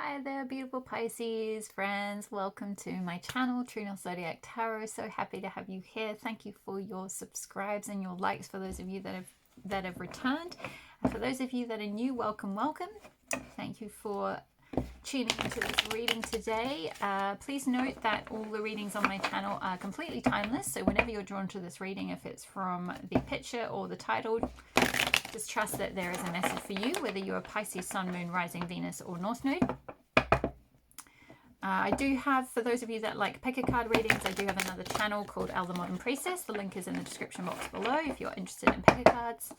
Hi there, beautiful Pisces friends. Welcome to my channel, True North Zodiac Tarot. So happy to have you here. Thank you for your subscribes and your likes for those of you that have returned. And for those of you that are new, welcome, welcome. Thank you for tuning into this reading today. Please note that all the readings on my channel are completely timeless. So whenever you're drawn to this reading, if it's from the picture or the title, just trust that there is a message for you, whether you're a Pisces, Sun, Moon, Rising, Venus, or North Node. I do have, for those of you that like pick a card readings, I do have another channel called Elle the Modern Priestess. The link is in the description box below if you're interested in pick a cards.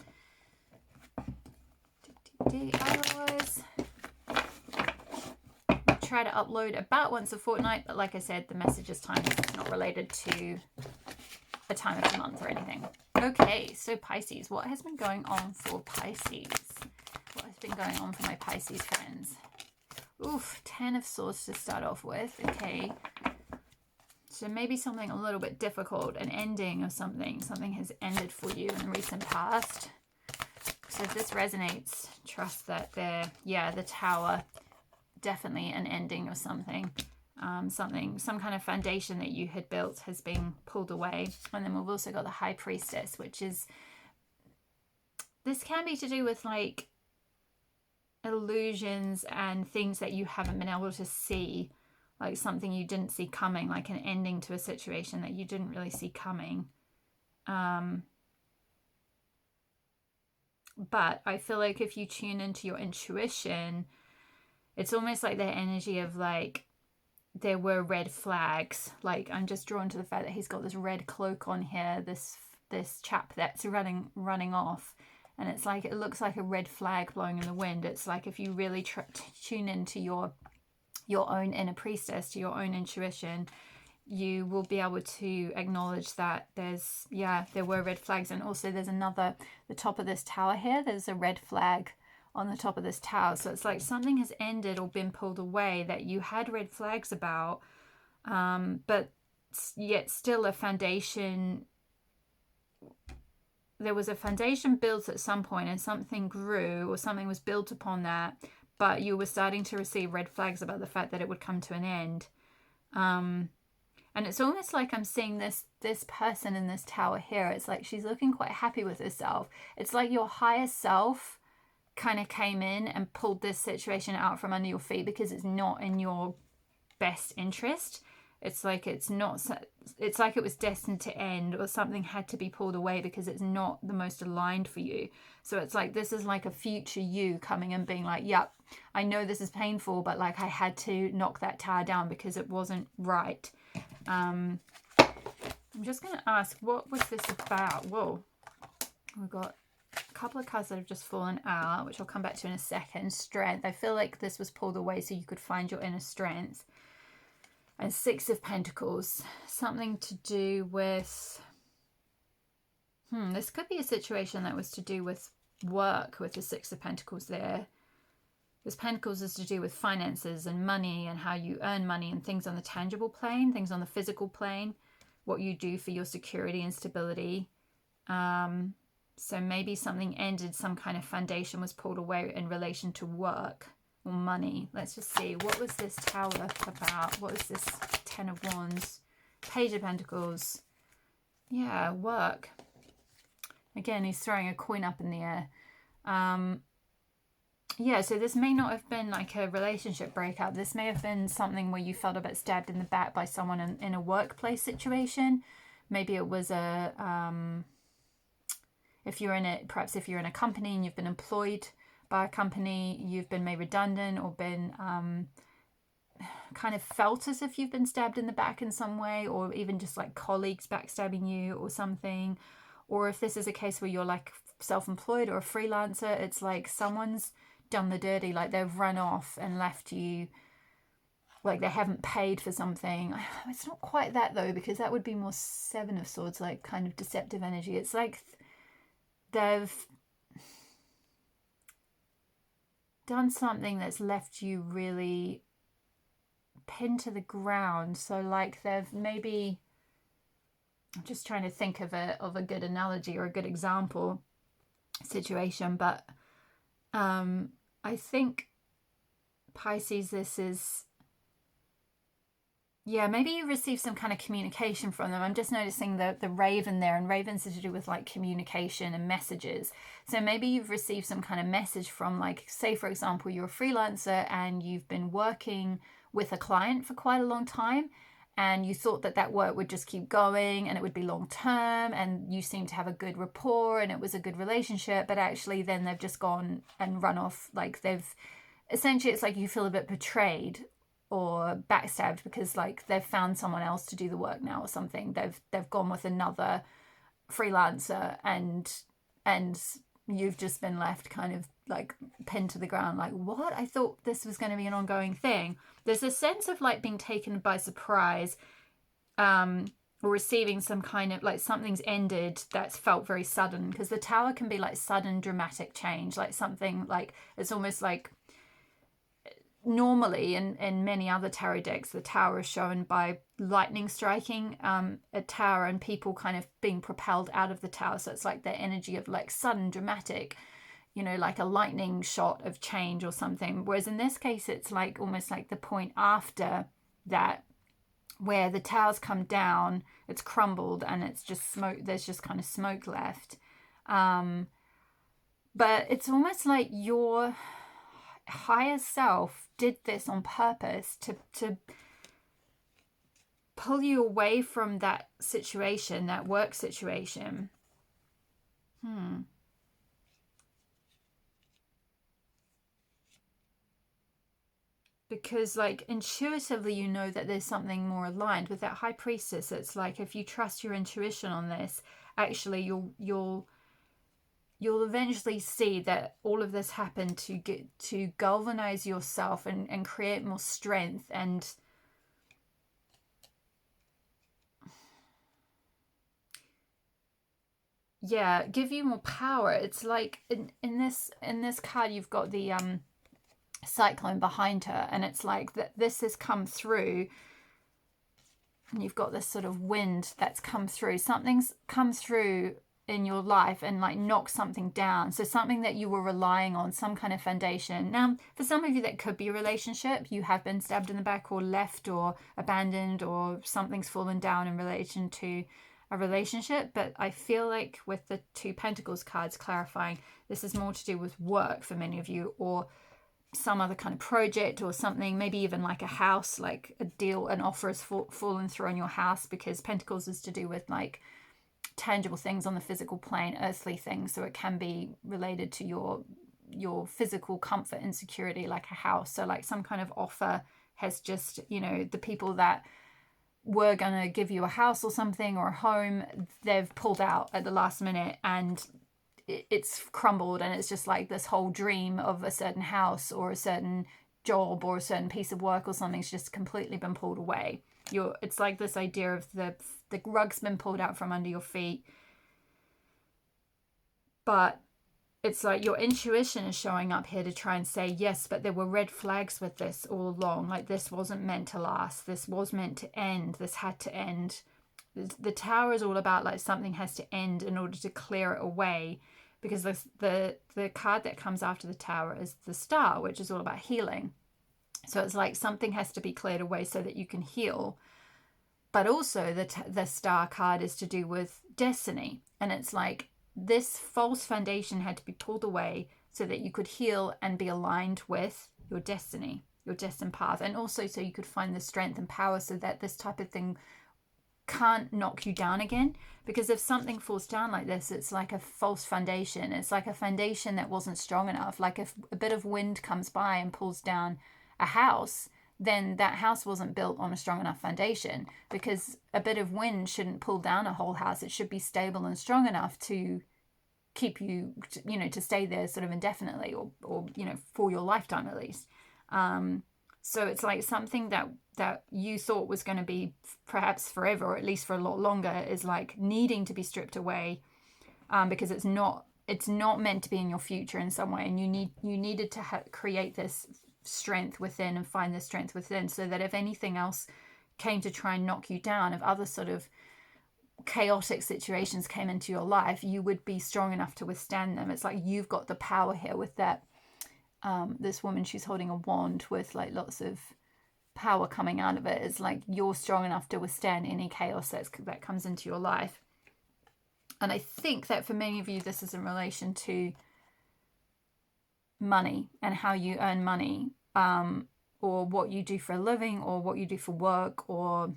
Otherwise, I try to upload about once a fortnight, but like I said, the message is timeless. It's not related to a time of the month or anything. Okay, so Pisces, what has been going on for Pisces? What has been going on for my Pisces friends? Oof, 10 of Swords to start off with. Okay, so maybe something a little bit difficult, an ending of something. Something has ended for you in the recent past. So if this resonates, trust that the Tower, definitely an ending of something. Some kind of foundation that you had built has been pulled away. And then we've also got the High Priestess, which is, this can be to do with like illusions and things that you haven't been able to see, like something you didn't see coming, like an ending to a situation that you didn't really see coming. But I feel like if you tune into your intuition, it's almost like the energy of like, there were red flags. Like, I'm just drawn to the fact that he's got this red cloak on here, this chap that's running off, and it's like, it looks like a red flag blowing in the wind. It's like if you really tune into your own inner priestess, to your own intuition, you will be able to acknowledge that there were red flags. And also there's the top of this tower here, there's a red flag on the top of this tower. So it's like something has ended or been pulled away that you had red flags about, but yet still a foundation. There was a foundation built at some point and something grew or something was built upon that, but you were starting to receive red flags about the fact that it would come to an end. And it's almost like I'm seeing this person in this tower here. It's like she's looking quite happy with herself. It's like your higher self kind of came in and pulled this situation out from under your feet because it's not in your best interest. It's like it's like it was destined to end, or something had to be pulled away because it's not the most aligned for you. So it's like, this is like a future you coming and being like, yep, I know this is painful, but like I had to knock that tower down because it wasn't right. I'm just going to ask, what was this about? Whoa, we've got a couple of cards that have just fallen out, which I'll come back to in a second. Strength. I feel like this was pulled away so you could find your inner strength. And Six of Pentacles. Something to do with... this could be a situation that was to do with work with the Six of Pentacles there. This Pentacles is to do with finances and money and how you earn money and things on the tangible plane, things on the physical plane, what you do for your security and stability. So maybe something ended, some kind of foundation was pulled away in relation to work or money. Let's just see. What was this tower about? What was this Ten of Wands? Page of Pentacles. Yeah, work. Again, he's throwing a coin up in the air. Yeah, so this may not have been like a relationship breakup. This may have been something where you felt a bit stabbed in the back by someone in a workplace situation. Maybe it was if you're in a company and you've been employed by a company, you've been made redundant or been kind of felt as if you've been stabbed in the back in some way, or even just like colleagues backstabbing you or something. Or if this is a case where you're like self-employed or a freelancer, it's like someone's done the dirty, like they've run off and left you, like they haven't paid for something. It's not quite that though, because that would be more Seven of Swords, like kind of deceptive energy. It's like they've done something that's left you really pinned to the ground. So like they've maybe, I'm just trying to think of a good analogy or a good example situation, but I think Pisces, this is, yeah, maybe you receive some kind of communication from them. I'm just noticing the raven there, and ravens are to do with like communication and messages. So maybe you've received some kind of message from, like, say for example, you're a freelancer and you've been working with a client for quite a long time, and you thought that that work would just keep going and it would be long term, and you seem to have a good rapport and it was a good relationship, but actually then they've just gone and run off. Like, they've essentially, it's like you feel a bit betrayed or backstabbed because like they've found someone else to do the work now or something. They've gone with another freelancer, and you've just been left kind of like pinned to the ground, like, what? I thought this was going to be an ongoing thing. There's a sense of like being taken by surprise, or receiving some kind of like something's ended that's felt very sudden, because the tower can be like sudden dramatic change, like something like it's almost like normally in many other tarot decks the tower is shown by lightning striking a tower and people kind of being propelled out of the tower, so it's like the energy of like sudden dramatic, like a lightning shot of change or something. Whereas in this case it's like almost like the point after that, where the tower's come down, it's crumbled, and it's just smoke, there's just kind of smoke left. But it's almost like your higher self did this on purpose to pull you away from that situation, that work situation. Because like intuitively you know that there's something more aligned with that high priestess. It's like if you trust your intuition on this, actually you'll eventually see that all of this happened to galvanize yourself and create more strength and give you more power. It's like in this card you've got the cyclone behind her, and it's like that this has come through, and you've got this sort of wind that's come through. Something's come through in your life and like knock something down. So something that you were relying on, some kind of foundation. Now, for some of you that could be a relationship. You have been stabbed in the back or left or abandoned, or something's fallen down in relation to a relationship. But I feel like with the Two Pentacles cards clarifying, this is more to do with work for many of you, or some other kind of project or something, maybe even like a house, like a deal, an offer has fallen through on your house, because Pentacles is to do with like tangible things on the physical plane, earthly things. So it can be related to your physical comfort and security, like a house. So like some kind of offer has just, the people that were gonna give you a house or something or a home, they've pulled out at the last minute and it's crumbled, and it's just like this whole dream of a certain house or a certain job or a certain piece of work or something's just completely been pulled away. It's like this idea of the rug's been pulled out from under your feet. But it's like your intuition is showing up here to try and say, yes, but there were red flags with this all along. Like, this wasn't meant to last. This was meant to end. This had to end. The tower is all about like something has to end in order to clear it away, because the card that comes after the tower is the Star, which is all about healing. So it's like something has to be cleared away so that you can heal. But also the Star card is to do with destiny, and it's like this false foundation had to be pulled away so that you could heal and be aligned with your destiny, your destined path, and also so you could find the strength and power so that this type of thing can't knock you down again. Because if something falls down like this, it's like a false foundation. It's like a foundation that wasn't strong enough. Like if a bit of wind comes by and pulls down a house, then that house wasn't built on a strong enough foundation, because a bit of wind shouldn't pull down a whole house. It should be stable and strong enough to keep you, to stay there sort of indefinitely, or for your lifetime at least. So it's like something that you thought was going to be perhaps forever, or at least for a lot longer, is like needing to be stripped away, because it's not meant to be in your future in some way, and you needed to create this strength within and find this strength within, so that if anything else came to try and knock you down, if other sort of chaotic situations came into your life, you would be strong enough to withstand them. It's like you've got the power here with that this woman, she's holding a wand with like lots of power coming out of it. It's like you're strong enough to withstand any chaos that comes into your life. And I think that for many of you, this is in relation to money and how you earn money, or what you do for a living, or what you do for work, or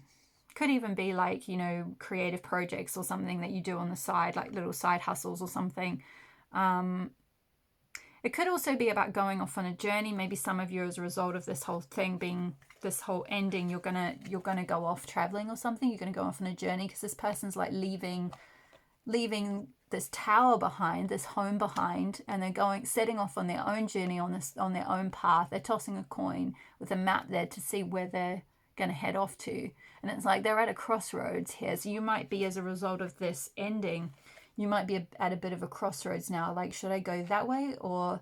could even be like, you know, creative projects or something that you do on the side, like little side hustles or something. It could also be about going off on a journey. Maybe some of you, as a result of this whole thing being, this whole ending, you're gonna go off traveling or something. You're gonna go off on a journey, because this person's like leaving this tower behind, this home behind, and they're setting off on their own journey, on their own path. They're tossing a coin with a map there to see where they're going to head off to. And it's like they're at a crossroads here. So you might be, as a result of this ending, you might be at a bit of a crossroads now. Like, should I go that way, or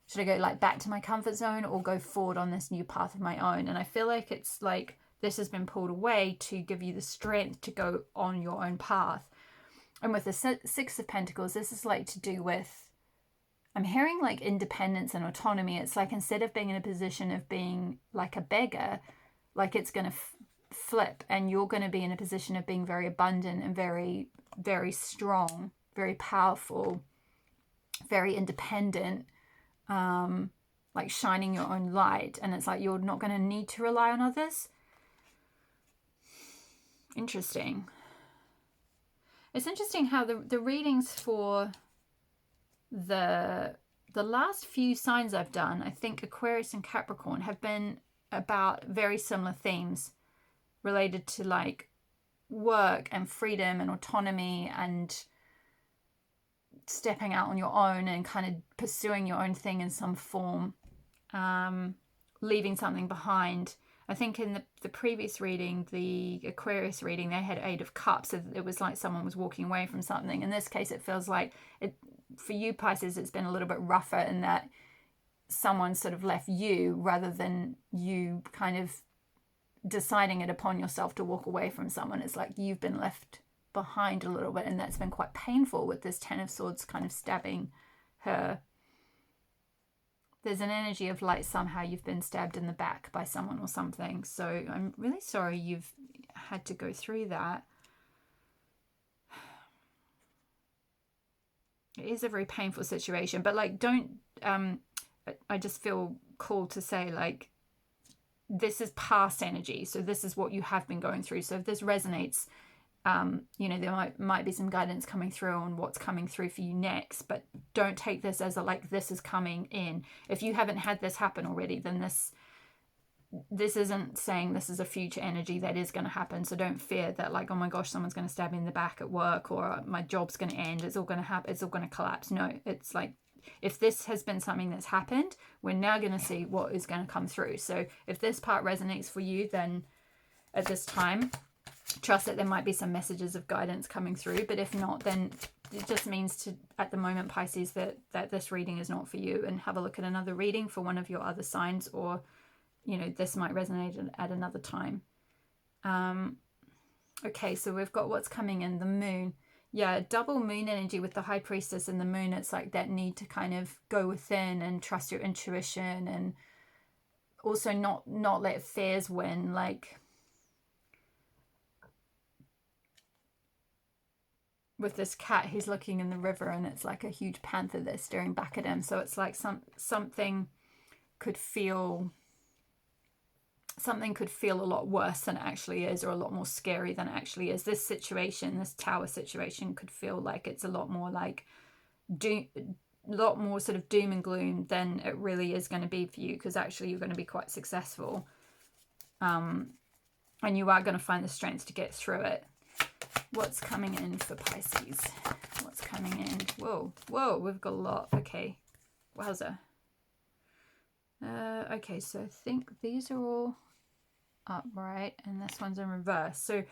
should I go like back to my comfort zone, or go forward on this new path of my own? And I feel like it's like this has been pulled away to give you the strength to go on your own path. And with the Six of Pentacles, this is like to do with, I'm hearing like independence and autonomy. It's like instead of being in a position of being like a beggar, like it's going to flip, and you're going to be in a position of being very abundant and very, very strong, very powerful, very independent, like shining your own light. And it's like you're not going to need to rely on others. Interesting. It's interesting how the readings for the last few signs I've done, I think Aquarius and Capricorn, have been about very similar themes related to like work and freedom and autonomy and stepping out on your own and kind of pursuing your own thing in some form, leaving something behind. I think in the previous reading, the Aquarius reading, they had 8 of Cups. So it was like someone was walking away from something. In this case, it feels like, for you Pisces, it's been a little bit rougher in that someone sort of left you, rather than you kind of deciding it upon yourself to walk away from someone. It's like you've been left behind a little bit, and that's been quite painful, with this 10 of Swords kind of stabbing her. There's an energy of like somehow you've been stabbed in the back by someone or something. So I'm really sorry you've had to go through that. It is a very painful situation, but like don't, I just feel called to say like, this is past energy. So this is what you have been going through. So if this resonates, you know, there might be some guidance coming through on what's coming through for you next, but don't take this as a like, this is coming in. If you haven't had this happen already, then this isn't saying this is a future energy that is going to happen. So don't fear that like, oh my gosh, someone's going to stab me in the back at work, or my job's going to end, it's all going to happen, it's all going to collapse. No, it's like, if this has been something that's happened, we're now going to see what is going to come through. So if this part resonates for you, then at this time, trust that there might be some messages of guidance coming through. But if not, then it just means to, at the moment, Pisces, that this reading is not for you, and have a look at another reading for one of your other signs, or, you know, this might resonate at another time. Okay, so we've got what's coming in, the moon. Yeah, double moon energy with the High Priestess and the moon. It's like that need to kind of go within and trust your intuition, and also not let fears win. Like with this cat, he's looking in the river, and it's like a huge panther that's staring back at him. So it's like something could feel a lot worse than it actually is, or a lot more scary than it actually is. This situation, this tower situation, could feel like it's a lot more like a lot more sort of doom and gloom than it really is going to be for you, because actually you're going to be quite successful, and you are going to find the strength to get through it. What's coming in for Pisces? What's coming in? Whoa, we've got a lot. Okay, wowza. Okay, so I think these are all upright, and this one's in reverse. So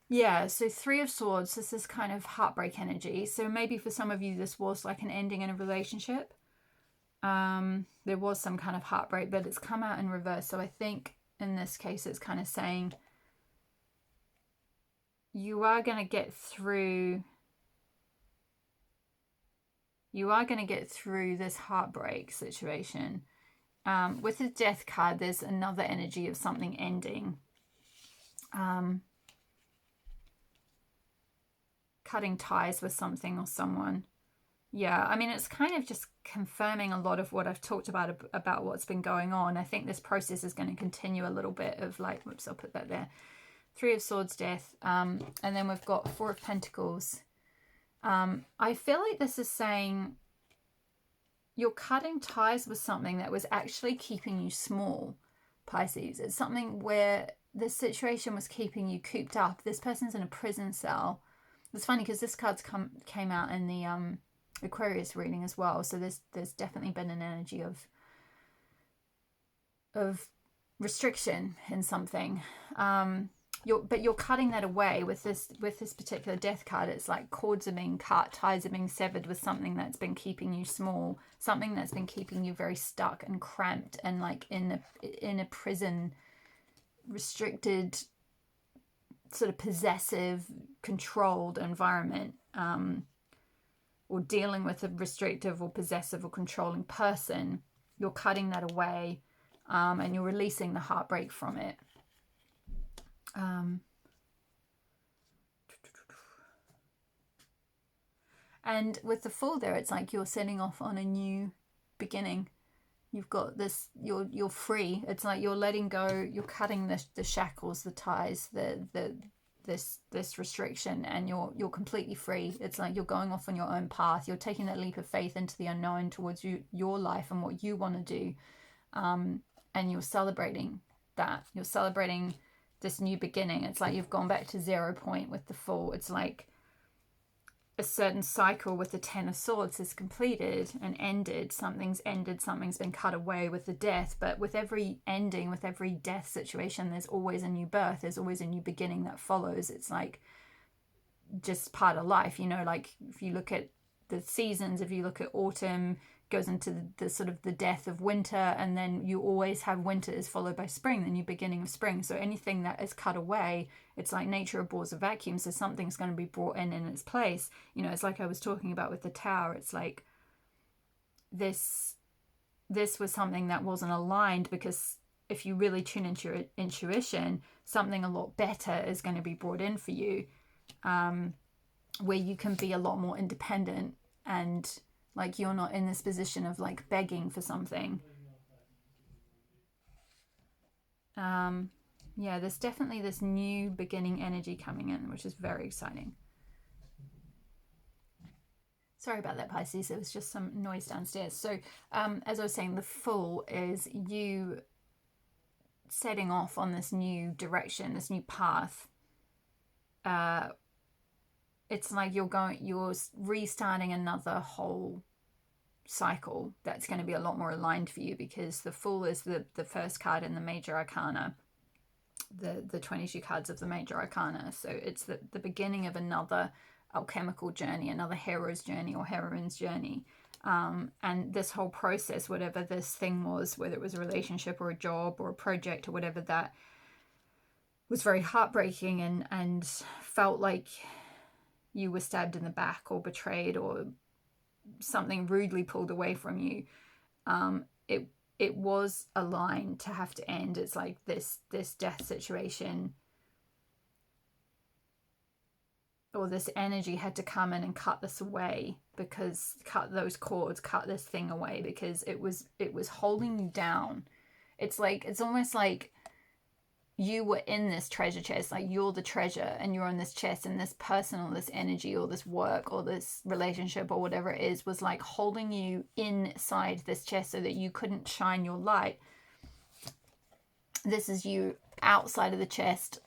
yeah, so 3 of Swords, this is kind of heartbreak energy. So maybe for some of you, this was like an ending in a relationship. There was some kind of heartbreak, but it's come out in reverse. So I think in this case, it's kind of saying you are going to get through this heartbreak situation. With the death card, there's another energy of something ending. Cutting ties with something or someone. Yeah, I mean, it's kind of just confirming a lot of what I've talked about what's been going on. I think this process is going to continue a little bit of like, whoops, I'll put that there. 3 of Swords, death. And then we've got 4 of Pentacles. I feel like this is saying you're cutting ties with something that was actually keeping you small, Pisces. It's something where the situation was keeping you cooped up. This person's in a prison cell. It's funny because this card's came out in the Aquarius reading as well. So there's definitely been an energy of restriction in something. But you're cutting that away with this particular death card. It's like cords are being cut, ties are being severed with something that's been keeping you small, something that's been keeping you very stuck and cramped and like in a prison, restricted, sort of possessive, controlled environment, or dealing with a restrictive or possessive or controlling person. You're cutting that away, and you're releasing the heartbreak from it. And with the Fool there, it's like you're setting off on a new beginning. You've got this, you're free. It's like you're letting go, you're cutting the shackles, the ties, this restriction, and you're completely free. It's like you're going off on your own path. You're taking that leap of faith into the unknown towards your life and what you want to do. And you're celebrating that. You're celebrating this new beginning. It's like you've gone back to 0 point with the Fool. It's like a certain cycle with the 10 of Swords is completed and ended. Something's ended, something's been cut away with the death. But with every ending, with every death situation, there's always a new birth. There's always a new beginning that follows. It's like just part of life, you know, like if you look at the seasons, if you look at autumn, goes into the sort of the death of winter, and then you always have winter is followed by spring, the new beginning of spring. So anything that is cut away, it's like nature abhors a vacuum, so something's going to be brought in its place. You know, it's like I was talking about with the Tower. It's like this was something that wasn't aligned, because if you really tune into your intuition, something a lot better is going to be brought in for you, where you can be a lot more independent, and like you're not in this position of like begging for something. Yeah, there's definitely this new beginning energy coming in, which is very exciting. Sorry about that, Pisces. It was just some noise downstairs. So as I was saying, the Fool is you setting off on this new direction, this new path. It's like you're restarting another whole cycle that's going to be a lot more aligned for you, because the Fool is the first card in the Major Arcana, the 22 cards of the Major Arcana. So it's the beginning of another alchemical journey, another hero's journey or heroine's journey. And this whole process, whatever this thing was, whether it was a relationship or a job or a project or whatever, that was very heartbreaking and felt like you were stabbed in the back or betrayed or something rudely pulled away from you. It was a line to have to end. It's like this death situation, or this energy had to come in and cut this away, because cut those cords, cut this thing away, because it was holding you down. It's almost like you were in this treasure chest, like you're the treasure and you're in this chest, and this person or this energy or this work or this relationship or whatever it is was like holding you inside this chest so that you couldn't shine your light. This is you outside of the chest,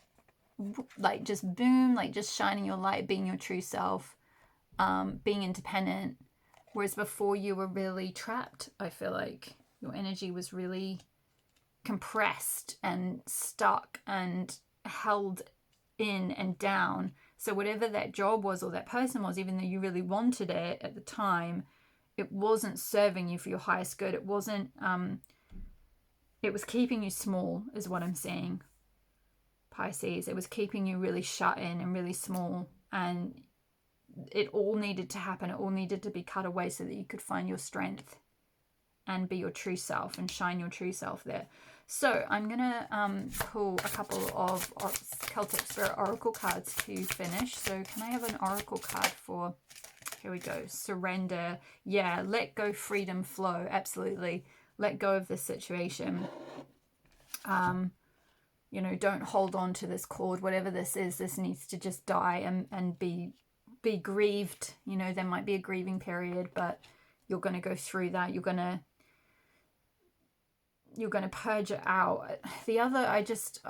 like just boom, like just shining your light, being your true self, being independent. Whereas before you were really trapped. I feel like your energy was really compressed and stuck and held in and down. So whatever that job was or that person was, even though you really wanted it at the time, it wasn't serving you for your highest good. It wasn't, it was keeping you small is what I'm saying, Pisces. It was keeping you really shut in and really small, and it all needed to happen. It all needed to be cut away so that you could find your strength and be your true self and shine your true self there. So I'm going to pull a couple of Celtic Spirit Oracle cards to finish. So can I have an Oracle card for, here we go, surrender. Yeah, let go, freedom, flow. Absolutely. Let go of this situation. You know, don't hold on to this cord. Whatever this is, this needs to just die and be grieved. You know, there might be a grieving period, but you're going to go through that. You're going to purge it out. The other, I just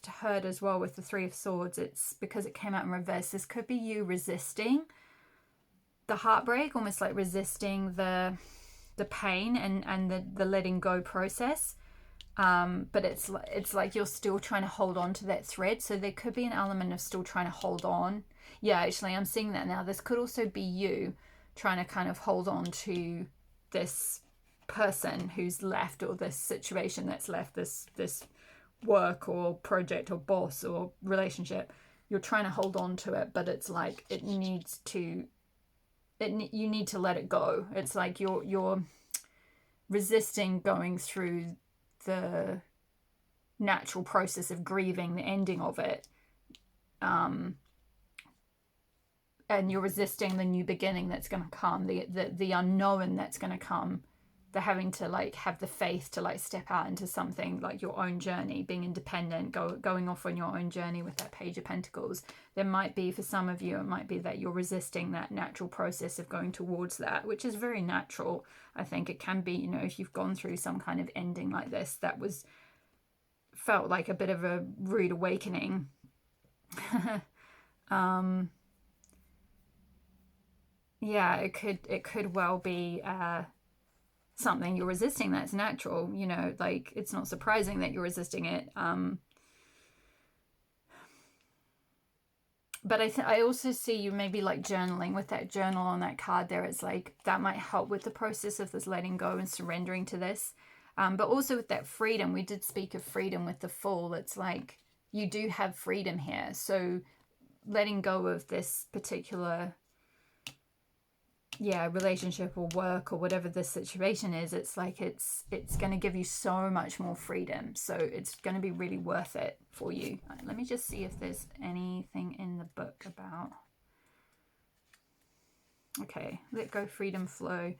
heard as well with the Three of Swords, it's because it came out in reverse. This could be you resisting the heartbreak, almost like resisting the pain and the letting go process. But it's like you're still trying to hold on to that thread. So there could be an element of still trying to hold on. Yeah, actually, I'm seeing that now. This could also be you trying to kind of hold on to this person who's left, or this situation that's left, this work or project or boss or relationship. You're trying to hold on to it, but it's like you need to let it go. It's like you're resisting going through the natural process of grieving the ending of it, and you're resisting the new beginning that's going to come, the unknown that's going to come, the having to like have the faith to like step out into something like your own journey, being independent, going off on your own journey with that Page of Pentacles. There might be, for some of you, it might be that you're resisting that natural process of going towards that, which is very natural. I think it can be, you know, if you've gone through some kind of ending like this, that felt like a bit of a rude awakening. Yeah, it could well be something you're resisting that's natural, you know, like it's not surprising that you're resisting it. But I also see you maybe like journaling with that journal on that card there. It's like that might help with the process of this letting go and surrendering to this. But also with that freedom, we did speak of freedom with the Fool. It's like you do have freedom here. So letting go of this particular relationship or work or whatever the situation is, it's like it's going to give you so much more freedom. So it's going to be really worth it for you. Let me just see if there's anything in the book about. Okay, let go, freedom, flow.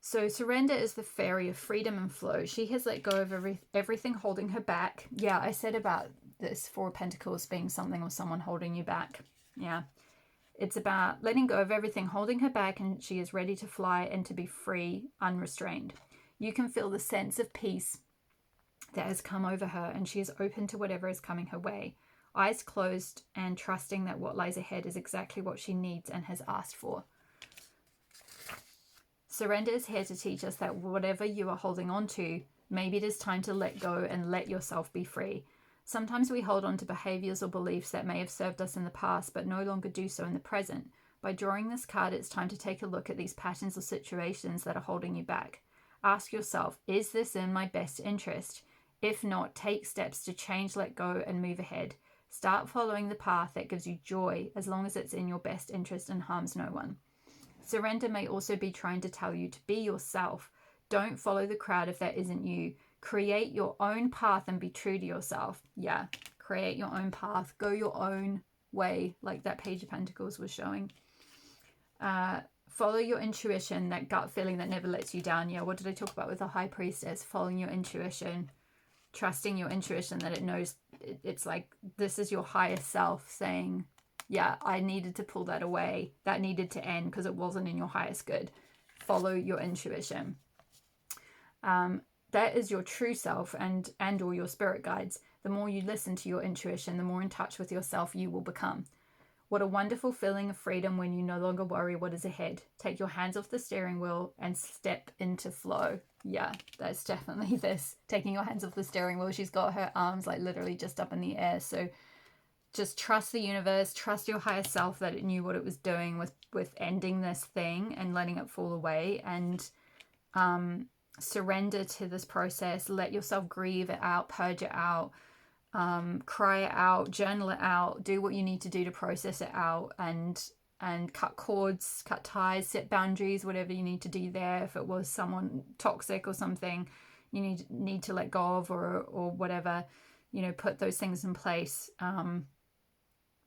So surrender is the fairy of freedom and flow. She has let go of everything holding her back. Yeah, I said about this Four of Pentacles being something or someone holding you back. Yeah. It's about letting go of everything holding her back, and she is ready to fly and to be free, unrestrained. You can feel the sense of peace that has come over her, and she is open to whatever is coming her way. Eyes closed and trusting that what lies ahead is exactly what she needs and has asked for. Surrender is here to teach us that whatever you are holding on to, maybe it is time to let go and let yourself be free. Sometimes we hold on to behaviors or beliefs that may have served us in the past but no longer do so in the present. By drawing this card, it's time to take a look at these patterns or situations that are holding you back. Ask yourself, is this in my best interest? If not, take steps to change, let go, and move ahead. Start following the path that gives you joy, as long as it's in your best interest and harms no one. Surrender may also be trying to tell you to be yourself. Don't follow the crowd if that isn't you. Create your own path and be true to yourself. Yeah, create your own path. Go your own way, like that Page of Pentacles was showing. Follow your intuition, that gut feeling that never lets you down. Yeah, what did I talk about with the High Priestess? Following your intuition, trusting your intuition that it knows. It's like this is your higher self saying, yeah, I needed to pull that away. That needed to end because it wasn't in your highest good. Follow your intuition. That is your true self and or your spirit guides. The more you listen to your intuition, the more in touch with yourself you will become. What a wonderful feeling of freedom when you no longer worry what is ahead. Take your hands off the steering wheel and step into flow. Yeah, that's definitely this. Taking your hands off the steering wheel. She's got her arms like literally just up in the air. So just trust the universe, trust your higher self that it knew what it was doing with ending this thing and letting it fall away, and surrender to this process. Let yourself grieve it out, purge it out, cry it out, journal it out, do what you need to do to process it out, and and cut cords, cut ties, set boundaries, whatever you need to do there. If it was someone toxic or something you need to let go of, or whatever, you know, put those things in place.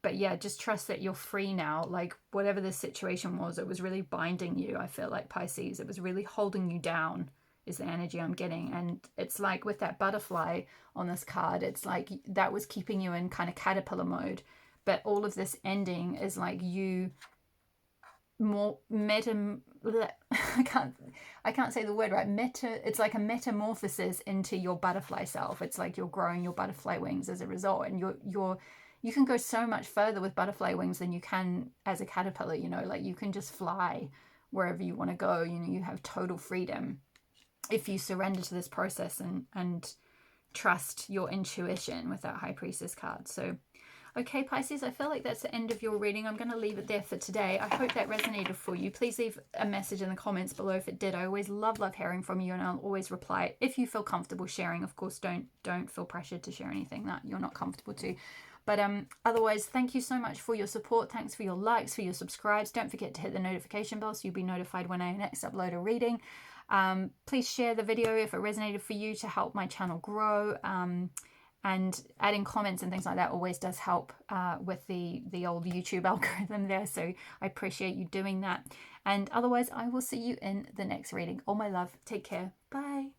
But yeah, just trust that you're free now. Like whatever the situation was, it was really binding you. I feel like, Pisces, it was really holding you down is the energy I'm getting. And it's like with that butterfly on this card, it's like that was keeping you in kind of caterpillar mode. But all of this ending is like you more I can't say the word right. It's like a metamorphosis into your butterfly self. It's like you're growing your butterfly wings as a result, and you can go so much further with butterfly wings than you can as a caterpillar, you know, like you can just fly wherever you want to go. You know, you have total freedom if you surrender to this process and trust your intuition with that High Priestess card. So okay, Pisces, I feel like that's the end of your reading. I'm going to leave it there for today. I hope that resonated for you. Please leave a message in the comments below if it did. I always love hearing from you, and I'll always reply if you feel comfortable sharing. Of course, don't feel pressured to share anything that you're not comfortable to. But otherwise, thank you so much for your support. Thanks for your likes, for your subscribes. Don't forget to hit the notification bell so you'll be notified when I next upload a reading. Please share the video if it resonated for you to help my channel grow. And adding comments and things like that always does help with the old YouTube algorithm there. So I appreciate you doing that. And otherwise, I will see you in the next reading. All my love. Take care. Bye.